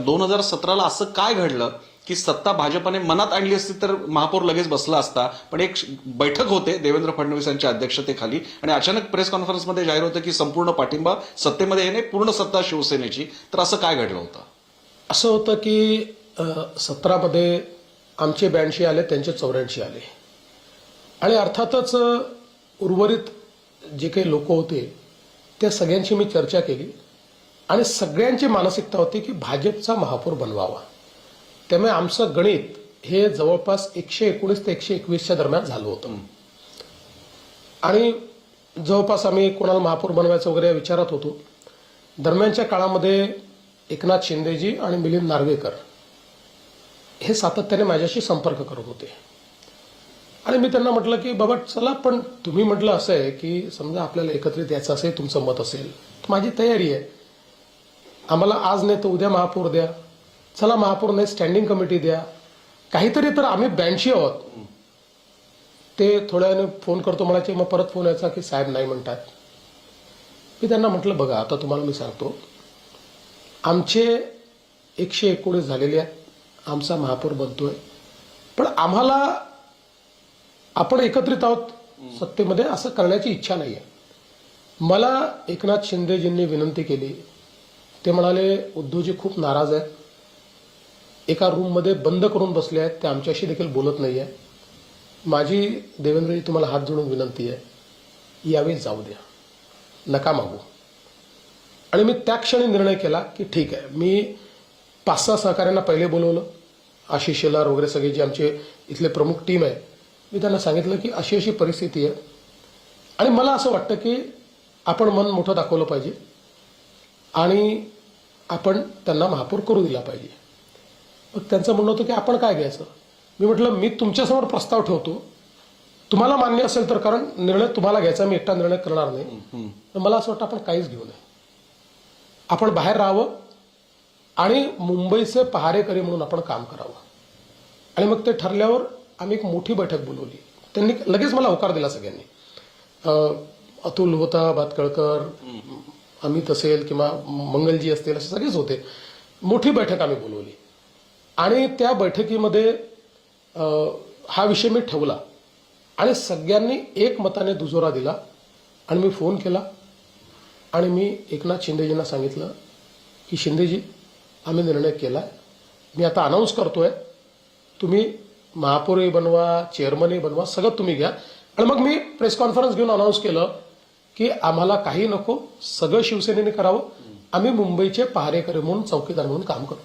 2017ला असं काय घडलं की सत्ता भाजपने मनात आणली असती तर महापौर लगेच बसला असता, पण एक बैठक होते देवेंद्र फडणवीसांच्या अध्यक्षतेखाली आणि अचानक प्रेस कॉन्फरन्समध्ये जाहीर होतं की संपूर्ण पाठिंबा सत्तेमध्ये येणे, पूर्ण सत्ता शिवसेनेची. तर असं काय घडलं होतं? असं होतं की 17मध्ये आमचे 82 आले, त्यांचे 84 आले आणि अर्थातच उर्वरित जे काही लोक होते त्या सगळ्यांची मी चर्चा केली आणि सगळ्यांची मानसिकता होती की भाजपचा महापौर बनवावा. त्यामुळे आमचं गणित हे जवळपास 119 ते 121च्या दरम्यान झालं होतं आणि जवळपास आम्ही कोणाला महापौर बनवायचं वगैरे विचारत होतो. दरम्यानच्या काळामध्ये एकनाथ शिंदेजी आणि मिलिंद नार्वेकर हे सातत्याने माझ्याशी संपर्क करत होते आणि मी त्यांना म्हटलं की बाबा चला, पण तुम्ही म्हटलं असं आहे की समजा आपल्याला एकत्रित यायचं असेल, तुमचं मत असेल तर माझी तयारी आहे. आम्हाला आज नाही तर उद्या महापौर द्या, चला महापौर नाही स्टँडिंग कमिटी द्या, काहीतरी. तर आम्ही 82 आहोत. ते थोड्या वेळाने फोन करतो म्हणायचे, मग परत फोन यायचा की साहेब नाही म्हणतात. मी त्यांना म्हटलं बघा आता तुम्हाला मी सांगतो, आमचे 119 झालेले आहेत, आमचा महापौर बनतोय, पण आम्हाला आपण एकत्रित आहोत सत्तेमध्ये असं करण्याची इच्छा नाही आहे. मला एकनाथ शिंदेजींनी विनंती केली. ते म्हणाले उद्धवजी खूप नाराज आहेत, एका रूममध्ये बंद करून बसले आहेत, ते आमच्याशी देखील बोलत नाही आहे. माझी देवेंद्रजी तुम्हाला हात जोडून विनंती आहे, यावेळी जाऊ द्या, नका मागू. आणि मी त्या क्षणी निर्णय केला की ठीक आहे. मी 5-6 सहकाऱ्यांना पहिले बोलवलं, आशिष शेलार वगैरे सगळे जे आमचे इथले प्रमुख टीम आहे, मी त्यांना सांगितलं की अशी अशी परिस्थिती आहे आणि मला असं वाटतं की आपण मन मोठं दाखवलं पाहिजे आणि आपण त्यांना महापौर करू दिला पाहिजे. मग त्यांचं म्हणणं होतं की आपण काय घ्यायचं. मी म्हटलं मी तुमच्यासमोर प्रस्ताव ठेवतो, तुम्हाला मान्य असेल तर, कारण निर्णय तुम्हाला घ्यायचा, मी एकटा निर्णय करणार नाही. तर मला असं वाटतं आपण काहीच घेऊ नये, आपण बाहेर राहावं आणि मुंबईचे पहारेकरी म्हणून आपण काम करावं. आणि मग ते ठरल्यावर आम्ही एक मोठी बैठक बोलवली. त्यांनी लगेच मला होकार दिला सगळ्यांनी. अतुल होता, भातखळकर, अमित असेल किंवा मंगलजी असतील, असे सगळेच होते. मोठी बैठक आम्ही बोलवली आणि त्या बैठकीमध्ये हा विषय मी ठेवला आणि सगळ्यांनी एकमताने दुजोरा दिला. आणि मी फोन केला आणि मी एकनाथ शिंदेजींना सांगितलं की शिंदेजी, आम्ही निर्णय केला आहे, मी आता अनाऊन्स करतोय, तुम्ही महापौरही बनवा, चेअरमनही बनवा, सगळं तुम्ही घ्या. आणि मग मी प्रेस कॉन्फरन्स घेऊन अनाऊन्स केलं की आम्हाला काही नको, सगळं शिवसेनेने करावं, आम्ही मुंबईचे पहारेकरी म्हणून, चौकीदार म्हणून काम करू.